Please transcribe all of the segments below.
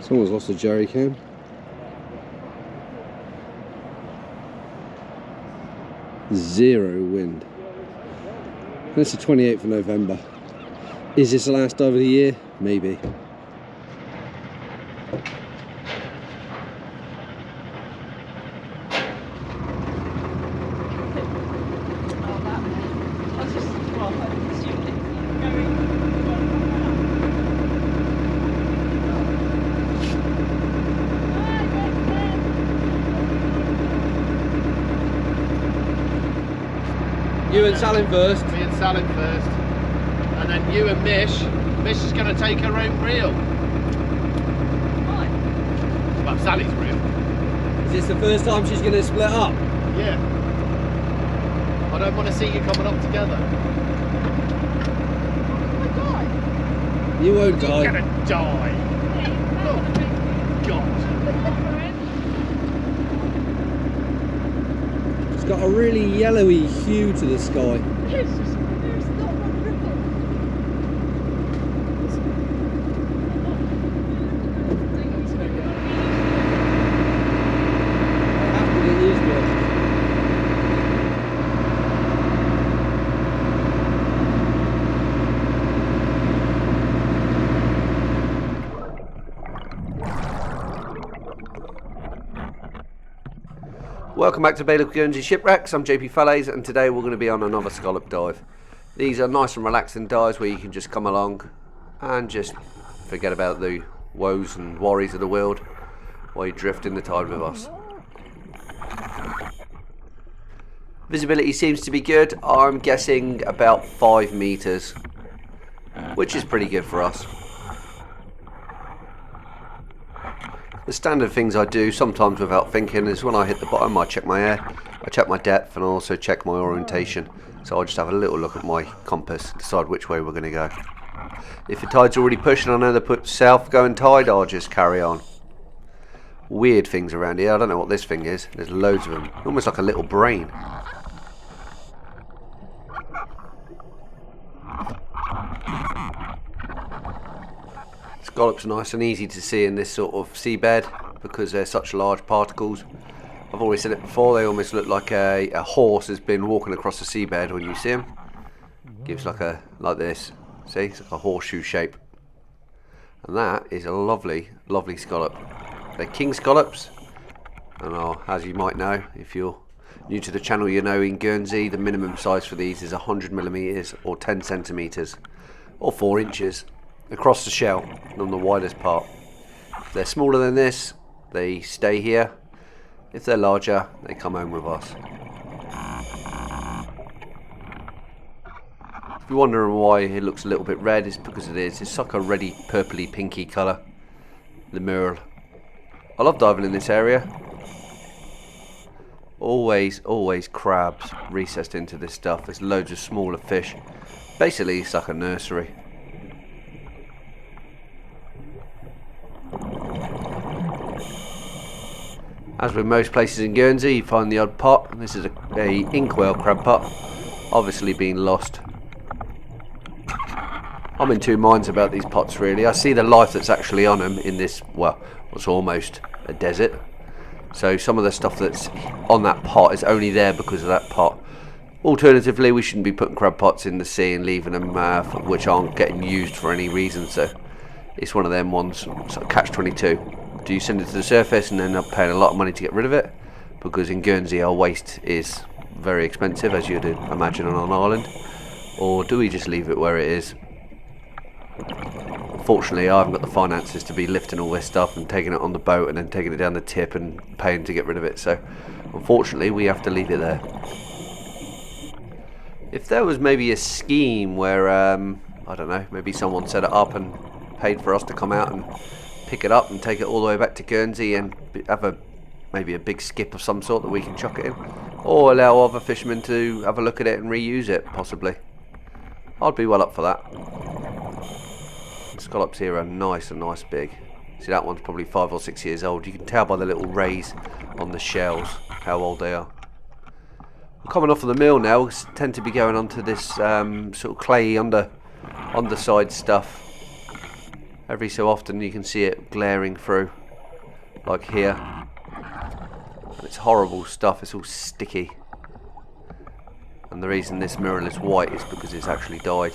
Someone's lost a jerry can. Zero wind. And it's the 28th of November. Is this the last dive of the year? Maybe. You and Salim first. Me and Salim first. And then you and Mish. Mish is going to take her own reel. Why? Well, Sally's reel. Is this the first time she's going to split up? Yeah. I don't want to see you coming up together. You won't die. You're going to die. Oh, God. It's got a really yellowy hue to the sky. There's not one ripple. I have to get used to it. Welcome back to Guernsey Shipwrecks. I'm JP Fallais, and today we're going to be on another scallop dive. These are nice and relaxing dives where you can just come along and just forget about the woes and worries of the world while you drift in the tide with us. Visibility seems to be good. I'm guessing about 5 meters, which is pretty good for us. The standard things I do, sometimes without thinking, is when I hit the bottom I check my air, I check my depth, and I also check my orientation. So I just have a little look at my compass, decide which way we're going to go. If the tide's already pushing, I know they put south going tide, I'll just carry on. Weird things around here, I don't know what this thing is, there's loads of them, almost like a little brain. Scallops are nice and easy to see in this sort of seabed because they're such large particles. I've always said it before, they almost look like a horse has been walking across the seabed when you see them. Gives like this, see, it's like a horseshoe shape. And that is a lovely, lovely scallop. They're king scallops, and as you might know, if you're new to the channel, you know in Guernsey the minimum size for these is 100 millimeters or 10 centimeters or 4 inches. Across the shell on the widest part. If they're smaller than this, they stay here. If they're larger, they come home with us. If you're wondering why it looks a little bit red, it's because it is. It's like a reddy, purpley, pinky colour. The merle. I love diving in this area. Always crabs recessed into this stuff. There's loads of smaller fish. Basically, it's like a nursery. As with most places in Guernsey, you find the odd pot. This is a inkwell crab pot, obviously being lost. I'm in two minds about these pots really. I see the life that's actually on them in this, well, what's almost a desert. So some of the stuff that's on that pot is only there because of that pot. Alternatively, we shouldn't be putting crab pots in the sea and leaving them which aren't getting used for any reason. So it's one of them ones, sort of catch-22. Do you send it to the surface and end up paying a lot of money to get rid of it? Because in Guernsey our waste is very expensive, as you'd imagine on an island. Or do we just leave it where it is? Fortunately, I haven't got the finances to be lifting all this stuff and taking it on the boat and then taking it down the tip and paying to get rid of it. So unfortunately we have to leave it there. If there was maybe a scheme where, I don't know, maybe someone set it up and paid for us to come out and pick it up and take it all the way back to Guernsey and have maybe a big skip of some sort that we can chuck it in, or allow other fishermen to have a look at it and reuse it, possibly. I'd be well up for that. The scallops here are nice and nice big. See, that one's probably 5 or 6 years old. You can tell by the little rays on the shells how old they are. I'm coming off of the mill now. Tend to be going onto this sort of clayey underside stuff. Every so often you can see it glaring through, like here. And it's horrible stuff, it's all sticky. And the reason this mirror is white is because it's actually died.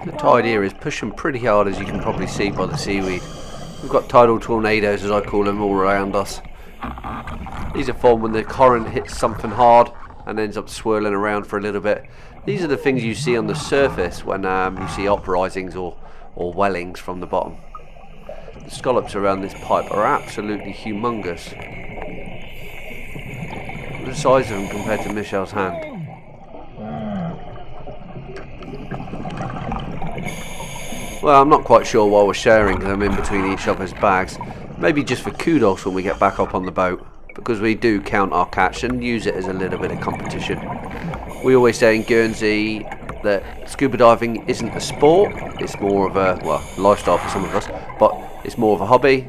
The tide here is pushing pretty hard, as you can probably see by the seaweed. We've got tidal tornadoes, as I call them, all around us. These are formed when the current hits something hard and ends up swirling around for a little bit. These are the things you see on the surface when you see uprisings or wellings from the bottom. The scallops around this pipe are absolutely humongous. Look at the size of them compared to Michelle's hand. Well, I'm not quite sure why we're sharing them in between each other's bags. Maybe just for kudos when we get back up on the boat, because we do count our catch and use it as a little bit of competition. We always say in Guernsey that scuba diving isn't a sport, it's more of a, well, lifestyle for some of us, but it's more of a hobby,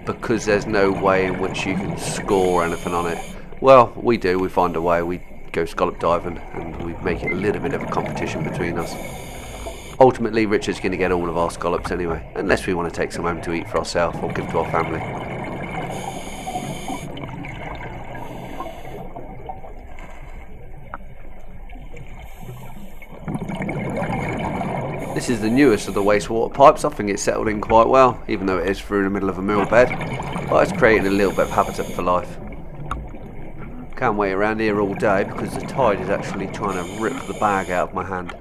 because there's no way in which you can score anything on it. Well, we do, we find a way, we go scallop diving and we make it a little bit of a competition between us. Ultimately, Richard's going to get all of our scallops anyway, unless we want to take some home to eat for ourselves or give to our family. This is the newest of the wastewater pipes. I think it's settled in quite well, even though it is through the middle of a mill bed. But it's creating a little bit of habitat for life. Can't wait around here all day because the tide is actually trying to rip the bag out of my hand.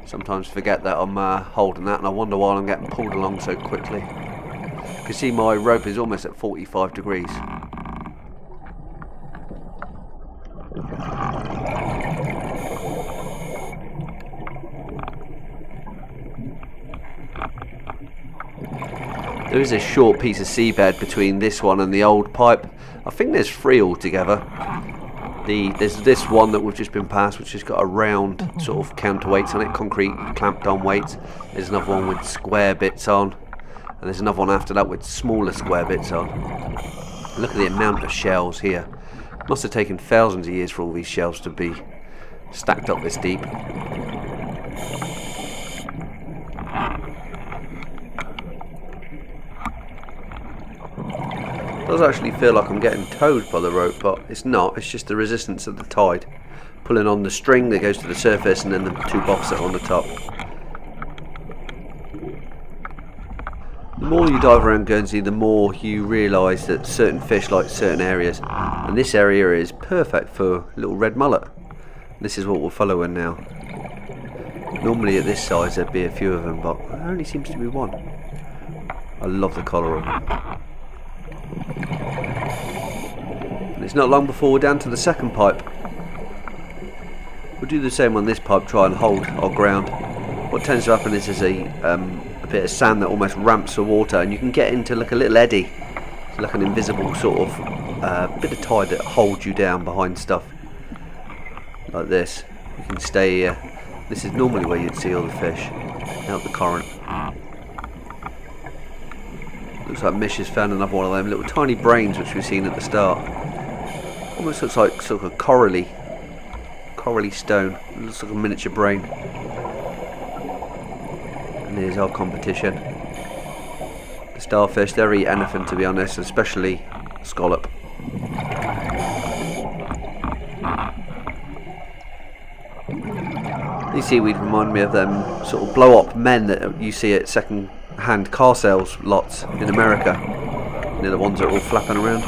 Sometimes forget that I'm holding that and I wonder why I'm getting pulled along so quickly. You can see my rope is almost at 45 degrees. There is a short piece of seabed between this one and the old pipe. I think there's 3 altogether. There's this one that we've just been past, which has got a round sort of counterweights on it, concrete clamped on weights. There's another one with square bits on, and there's another one after that with smaller square bits on. Look at the amount of shells here. Must have taken thousands of years for all these shells to be stacked up this deep. It does actually feel like I'm getting towed by the rope, but it's not. It's just the resistance of the tide pulling on the string that goes to the surface and then the two boffs that are on the top. The more you dive around Guernsey, the more you realise that certain fish like certain areas, and this area is perfect for little red mullet. This is what we're following now. Normally at this size there'd be a few of them, but there only seems to be one. I love the colour of them. And it's not long before we're down to the second pipe. We'll do the same on this pipe, try and hold our ground. What tends to happen is there's a bit of sand that almost ramps the water, and you can get into like a little eddy. It's like an invisible sort of bit of tide that holds you down behind stuff. Like this. You can stay here. This is normally where you'd see all the fish. Out the current. Looks like Mish has found another one of them little tiny brains which we've seen at the start. Almost looks like sort of a corally stone. It looks like a miniature brain. And here's our competition. The starfish, they'll eat anything to be honest, especially scallop. These seaweed remind me of them sort of blow up men that you see at second hand car sales lots in America. They're the ones that are all flapping around.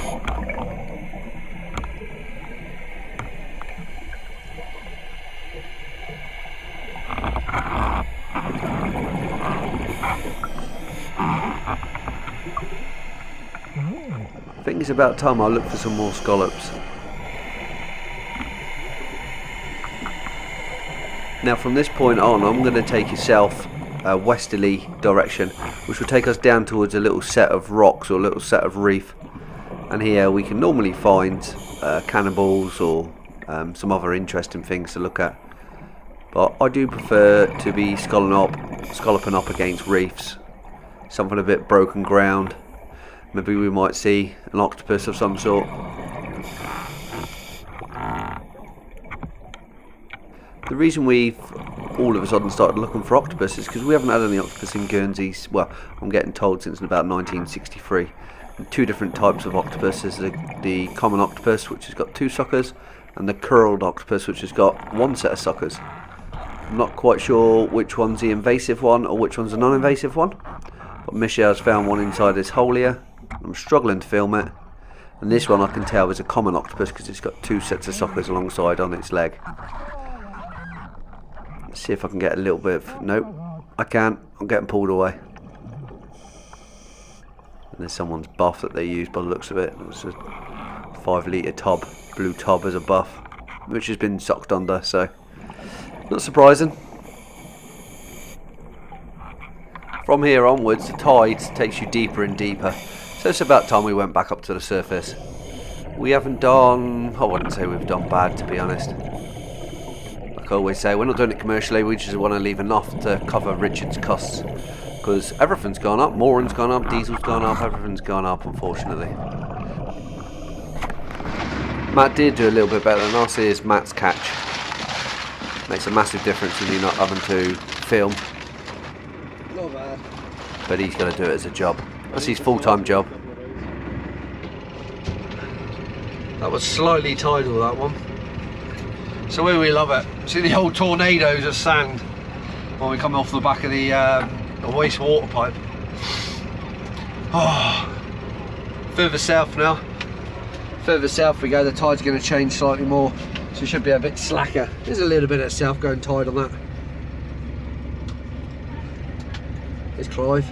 I think it's about time I look for some more scallops. Now from this point on I'm going to take a south westerly direction, which will take us down towards a little set of rocks or a little set of reef, and here we can normally find cannibals or some other interesting things to look at, but I do prefer to be scalloping up against reefs, something a bit broken ground. Maybe we might see an octopus of some sort. The reason we've all of a sudden started looking for octopus is because we haven't had any octopus in Guernsey, well, I'm getting told since about 1963. Two different types of octopus. There's the common octopus, which has got 2 suckers, and the curled octopus, which has got 1 set of suckers. I'm not quite sure which one's the invasive one or which one's the non-invasive one, but Michelle's found one inside this hole here. I'm struggling to film it, and this one I can tell is a common octopus because it's got 2 sets of suckers alongside on its leg. Let's see if I can get a little bit of... Nope, I can't. I'm getting pulled away. And there's someone's buff that they use by the looks of it. It's a 5 litre tub, blue tub as a buff, which has been sucked under, so not surprising. From here onwards, the tide takes you deeper and deeper, so it's about time we went back up to the surface. We haven't done... I wouldn't say we've done bad, to be honest. Like I always say, we're not doing it commercially, we just want to leave enough to cover Richard's costs, because everything's gone up. Mooring's gone up, diesel's gone up, everything's gone up, unfortunately. Matt did do a little bit better than us. Here's Matt's catch. Makes a massive difference when you're not having to film. Not bad. But he's going to do it as a job. That's his full-time job. That was slightly tidal, that one. So here we love it. See the old tornadoes of sand when we come off the back of the wastewater pipe. Oh, further south now. Further south we go, the tide's going to change slightly more, so it should be a bit slacker. There's a little bit of south-going tide on that. There's Clive.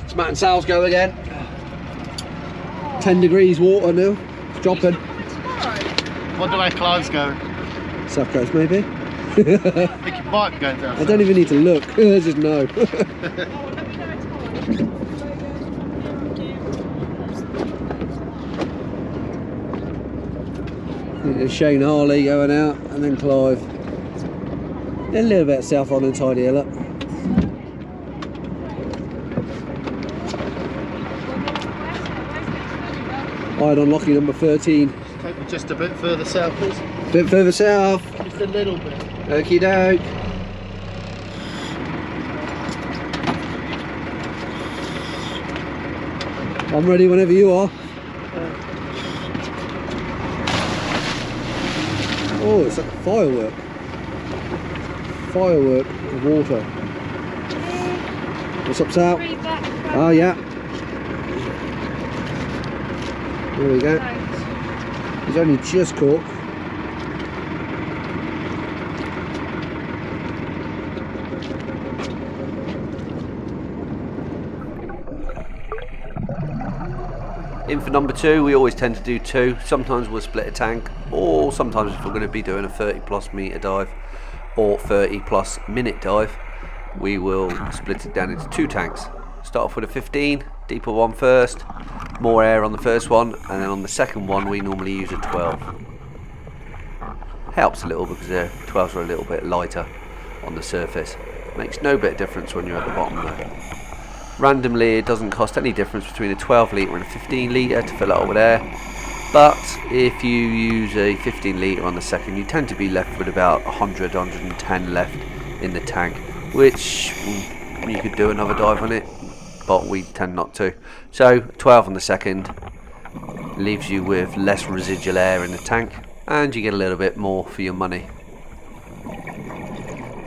It's Matt and Sal's go again. 10 degrees water now. It's dropping. Wonder where Clive's going. South coast maybe. I think he might be going down. I don't even need to look. I just know. There's Shane Harley going out, and then Clive. A little bit of south on and tidy hill up. I'd unlucky number 13. Take the Just a bit further south, please. Bit further south. Just a little bit. Okie doke. I'm ready whenever you are. Oh, it's like a firework. Firework of water. What's up, Sal? Oh, yeah. There we go. He's only just caught. In for number 2, we always tend to do 2. Sometimes we'll split a tank, or sometimes if we're going to be doing a 30+ metre dive or 30+ minute dive, we will split it down into 2 tanks. Start off with a 15, deeper one first, more air on the first one, and then on the second one we normally use a 12. Helps a little because the 12s are a little bit lighter on the surface. Makes no bit of difference when you're at the bottom though. Randomly, it doesn't cost any difference between a 12 litre and a 15 litre to fill it up with air, but if you use a 15 litre on the second, you tend to be left with about 100, 110 left in the tank, which you could do another dive on it, but we tend not to. So 12 on the second leaves you with less residual air in the tank, and you get a little bit more for your money.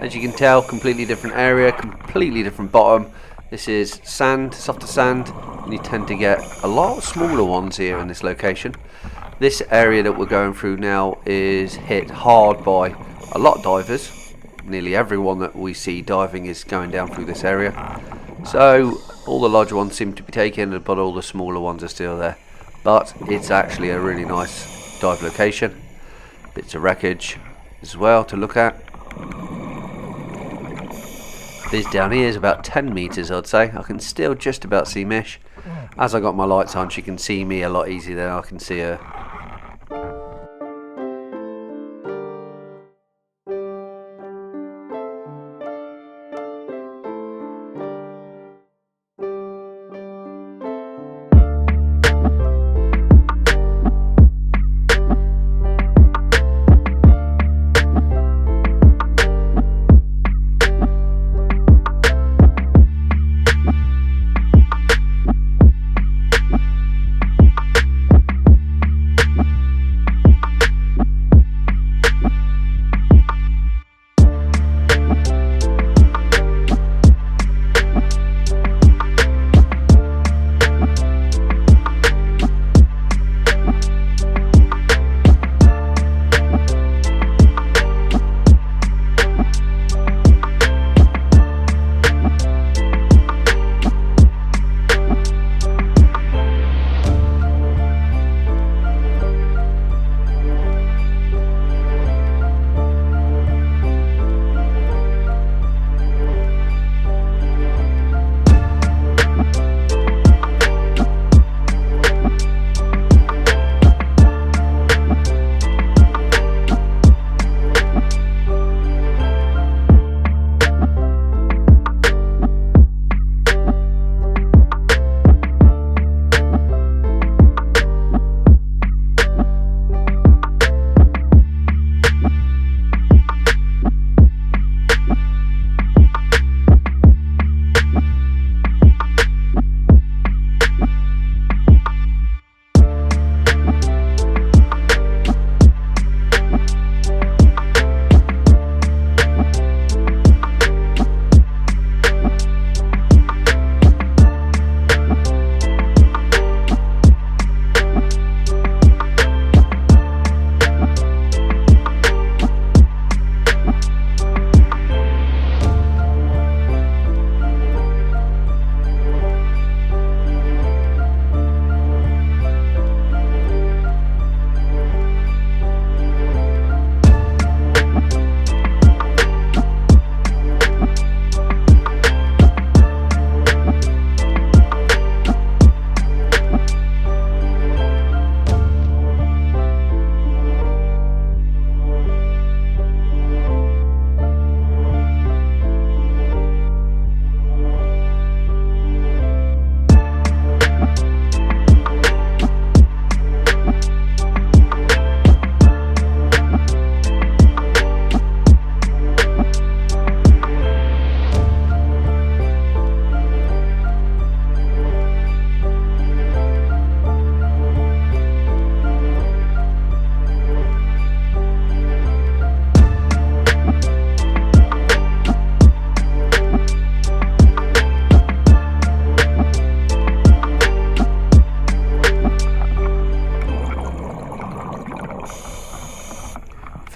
As you can tell, completely different area, completely different bottom. This is sand, softer sand, and you tend to get a lot of smaller ones here in this location. This area that we're going through now is hit hard by a lot of divers. Nearly everyone that we see diving is going down through this area. So all the larger ones seem to be taken, but all the smaller ones are still there. But it's actually a really nice dive location. Bits of wreckage as well to look at. This down here is about 10 metres, I'd say. I can still just about see Mish. As I got my lights on, she can see me a lot easier than I can see her.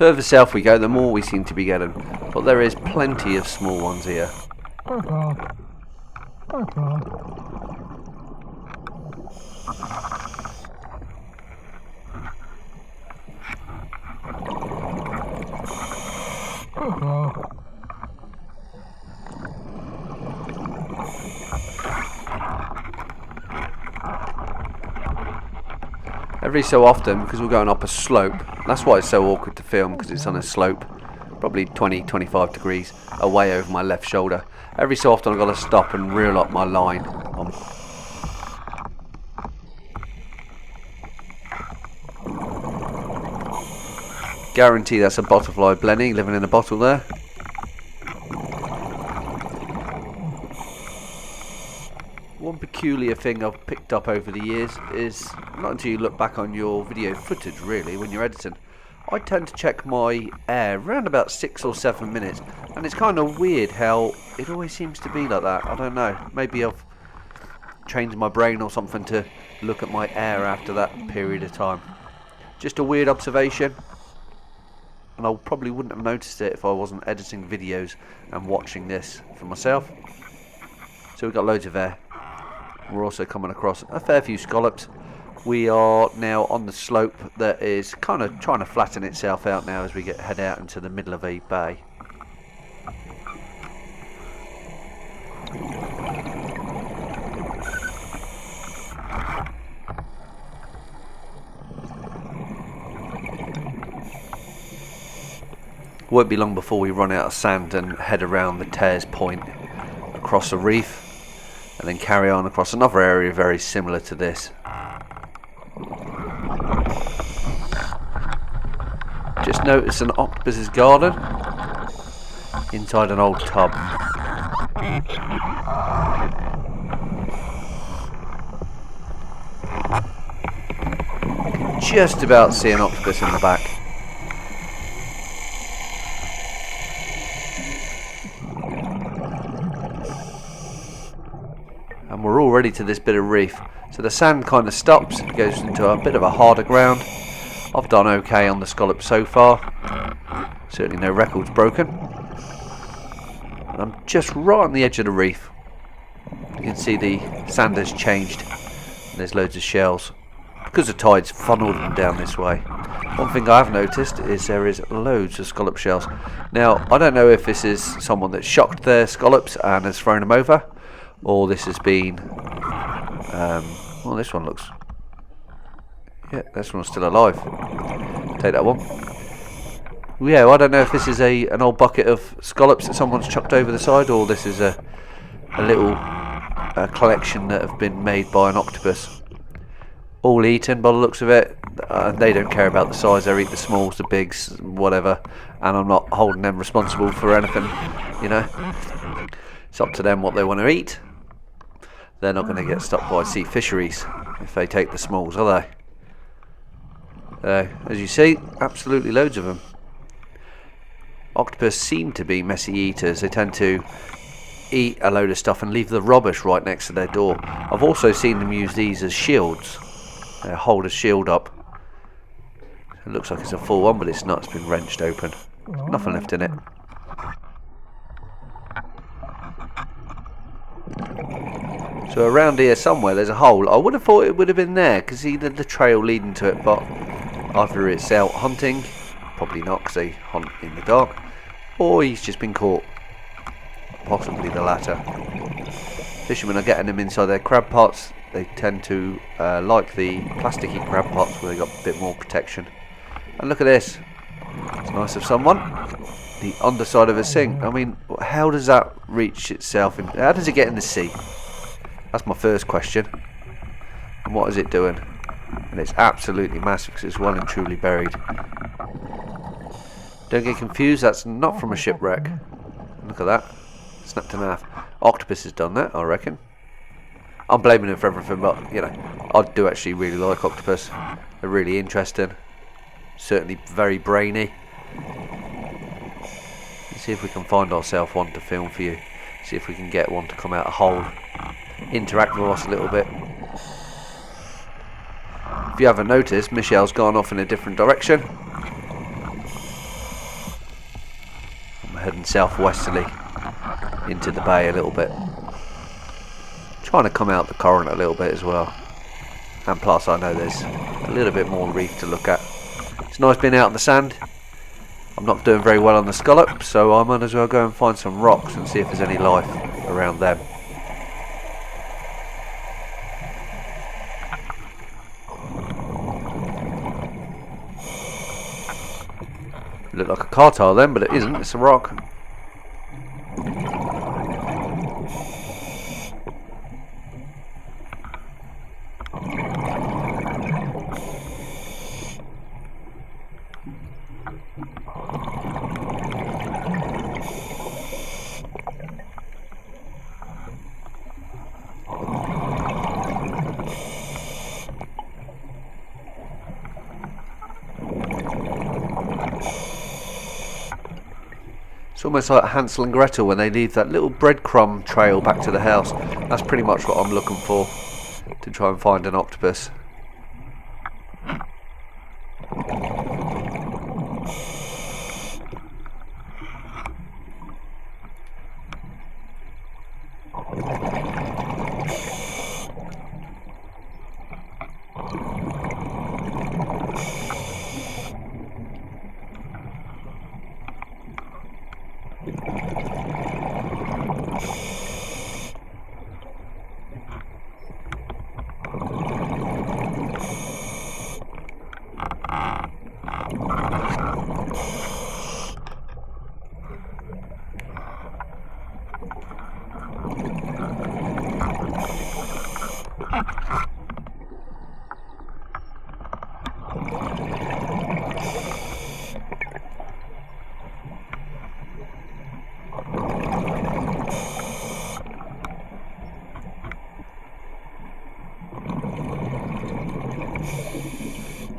Further south we go, the more we seem to be getting, but there is plenty of small ones here. Every so often, because we're going up a slope, that's why it's so awkward to film, because it's on a slope, probably 20-25 degrees away over my left shoulder. Every so often I've got to stop and reel up my line. Guarantee that's a butterfly blenny living in a bottle there. One peculiar thing I've picked up over the years is, not until you look back on your video footage really when you're editing, I tend to check my air around about 6 or 7 minutes, and it's kind of weird how it always seems to be like that. I don't know, maybe I've trained my brain or something to look at my air after that period of time. Just a weird observation, and I probably wouldn't have noticed it if I wasn't editing videos and watching this for myself. So we've got loads of air. We're also coming across a fair few scallops. We are now on the slope that is kind of trying to flatten itself out now as we head out into the middle of a bay. Won't be long before we run out of sand and head around the Tares Point across a reef, and then carry on across another area very similar to this. Just noticed an octopus's garden inside an old tub. Just about see an octopus in the back. And we're already to this bit of reef, so the sand kind of stops, it goes into a bit of a harder ground. I've done okay on the scallop so far, certainly no records broken, and I'm just right on the edge of the reef. You can see the sand has changed and there's loads of shells because the tide's funneled them down this way. One thing I have noticed is there is loads of scallop shells. Now I don't know if this is someone that shocked their scallops and has thrown them over, or this has been, well, this one looks, yeah, this one's still alive. Take that one. Yeah, well, I don't know if this is an old bucket of scallops that someone's chucked over the side, or this is a little collection that have been made by an octopus. All eaten by the looks of it. They don't care about the size, they eat the smalls, the bigs, whatever, and I'm not holding them responsible for anything, you know. It's up to them what they want to eat. They're not going to get stopped by sea fisheries if they take the smalls, are they? As you see, absolutely loads of them. Octopus seem to be messy eaters. They tend to eat a load of stuff and leave the rubbish right next to their door. I've also seen them use these as shields. They hold a shield up. It looks like it's a full one, but it's not. It's been wrenched open. There's nothing left in it. So around here somewhere there's a hole. I would have thought it would have been there, because either the trail leading to it, but either it's out hunting, probably not because they hunt in the dark, or he's just been caught, possibly the latter. Fishermen are getting them inside their crab pots. They tend to like the plasticky crab pots where they got a bit more protection. And look at this, it's nice of someone. The underside of a sink. I mean, how does that reach itself in, how does it get in the sea? That's my first question. And what is it doing? And it's absolutely massive because it's well and truly buried. Don't get confused, that's not from a shipwreck. Look at that, snapped in half. Octopus has done that, I reckon. I'm blaming him for everything, but you know, I do actually really like octopus. They're really interesting, certainly very brainy. Let's see if we can find ourselves one to film for you. See if we can get one to come out a hole, interact with us a little bit. If you haven't noticed, Michelle's gone off in a different direction. I'm heading southwesterly into the bay a little bit. Trying to come out the current a little bit as well. And plus I know there's a little bit more reef to look at. It's nice being out in the sand. I'm not doing very well on the scallop, so I might as well go and find some rocks and see if there's any life around them. Look like a car tire then, but it isn't, it's a rock. It's almost like Hansel and Gretel when they leave that little breadcrumb trail back to the house. That's pretty much what I'm looking for, to try and find an octopus.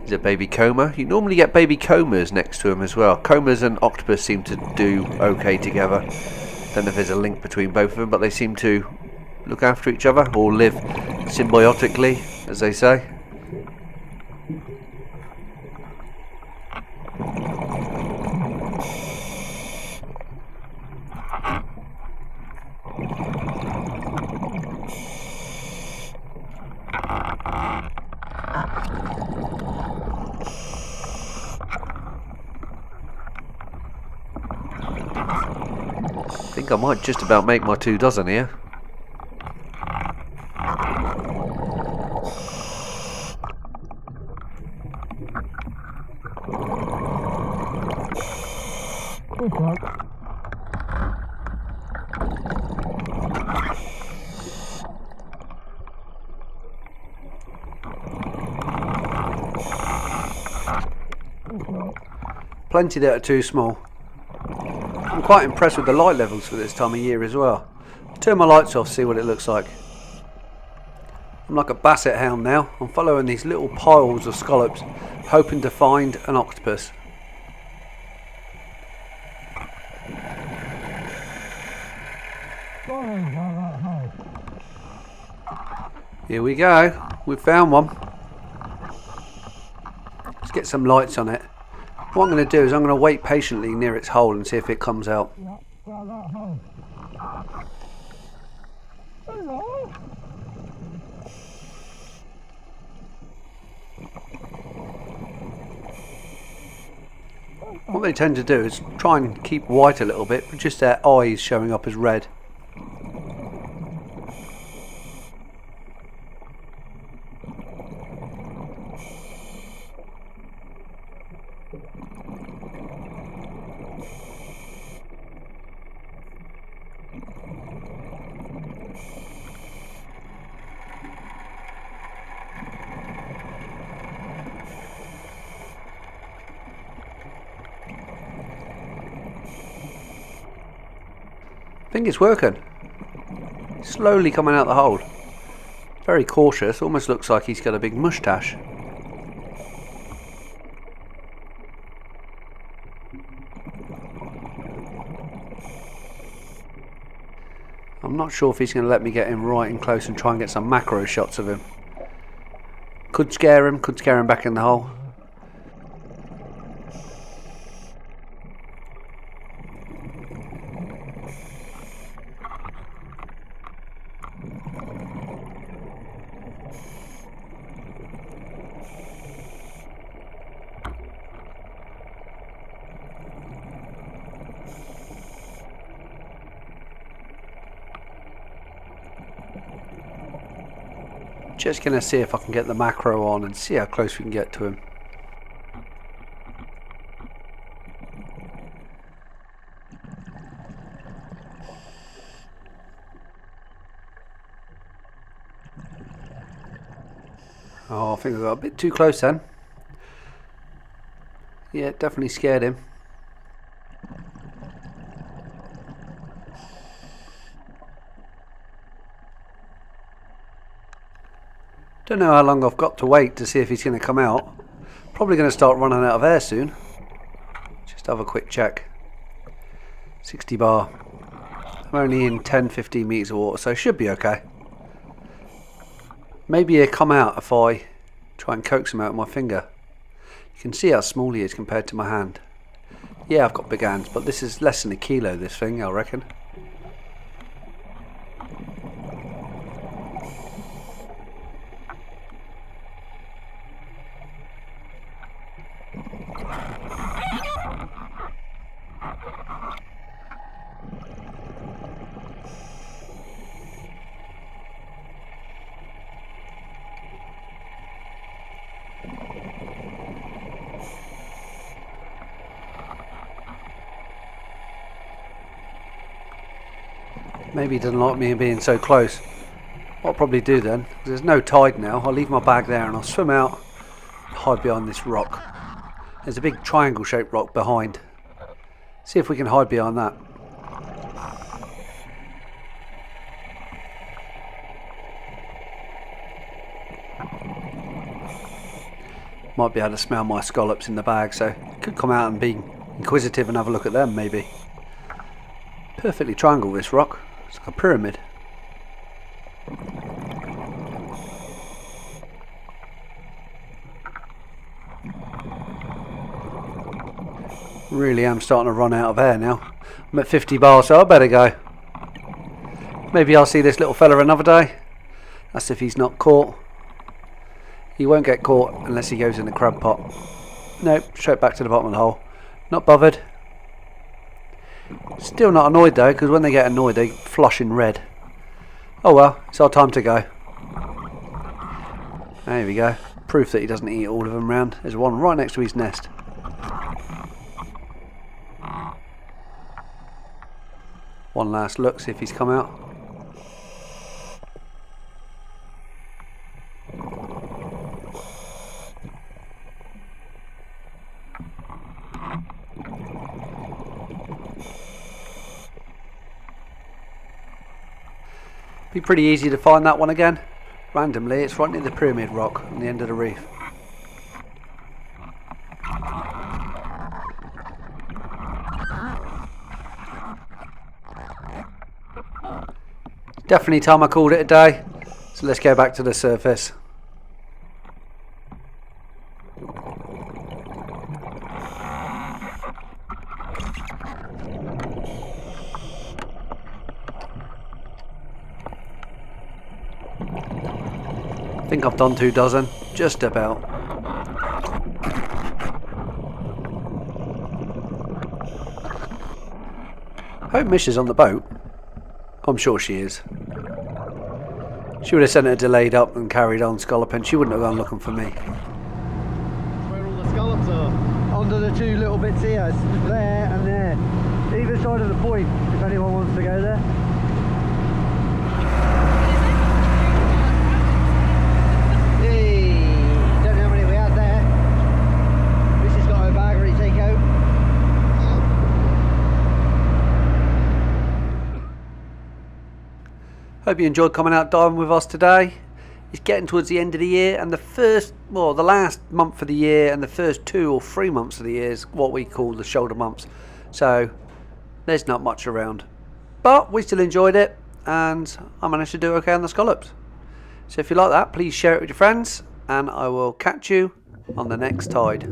He's a baby coma. You normally get baby comas next to him as well. Comas and octopus seem to do okay together. Don't know if there's a link between both of them, but they seem to look after each other or live symbiotically, as they say. I think I might just about make my 2 dozen here. Plenty that are too small. I'm quite impressed with the light levels for this time of year as well. Turn my lights off, see what it looks like. I'm like a basset hound now. I'm following these little piles of scallops, hoping to find an octopus. Here we go. We've found one. Let's get some lights on it. What I'm going to do is I'm going to wait patiently near its hole and see if it comes out. What they tend to do is try and keep white a little bit, but just their eyes showing up as red. I think it's working. Slowly coming out the hole. Very cautious, almost looks like he's got a big moustache. I'm not sure if he's going to let me get him right and close and try and get some macro shots of him. Could scare him back in the hole. Just going to see if I can get the macro on and see how close we can get to him. Oh, I think I got a bit too close then. Yeah, definitely scared him. Don't know how long I've got to wait to see if he's going to come out. Probably going to start running out of air soon. Just have a quick check. 60 bar. I'm only in 10-15 metres of water, so it should be okay. Maybe he'll come out if I try and coax him out with my finger. You can see how small he is compared to my hand. Yeah, I've got big hands, but this is less than a kilo, this thing, I reckon. Maybe he doesn't like me being so close. What I'll probably do then, because there's no tide now, I'll leave my bag there and I'll swim out and hide behind this rock. There's a big triangle shaped rock behind. See if we can hide behind that. Might be able to smell my scallops in the bag, so could come out and be inquisitive and have a look at them maybe. Perfectly triangle this rock. It's like a pyramid. Really am starting to run out of air now. I'm at 50 bar, so I better go. Maybe I'll see this little fella another day. That's if he's not caught. He won't get caught unless he goes in the crab pot. Nope, straight back to the bottom of the hole. Not bothered. Still not annoyed though, because when they get annoyed they flush in red. Oh well, it's our time to go. There we go. Proof that he doesn't eat all of them round. There's one right next to his nest. One last look, see if he's come out. Be pretty easy to find that one again. Randomly, it's right near the pyramid rock on the end of the reef. Definitely time I called it a day. So let's go back to the surface. I think I've done 2 dozen, just about. Hope Mish is on the boat. I'm sure she is. She would have sent her delayed up and carried on scalloping. She wouldn't have gone looking for me. Where all the scallops are. Under the 2 little bits here, there and there. Either side of the point, if anyone wants to go there. Hope you enjoyed coming out diving with us today. It's getting towards the end of the year, and the last month of the year and the first 2 or 3 months of the year is what we call the shoulder months. So there's not much around, but we still enjoyed it, and I managed to do okay on the scallops. So if you like that, please share it with your friends, and I will catch you on the next tide.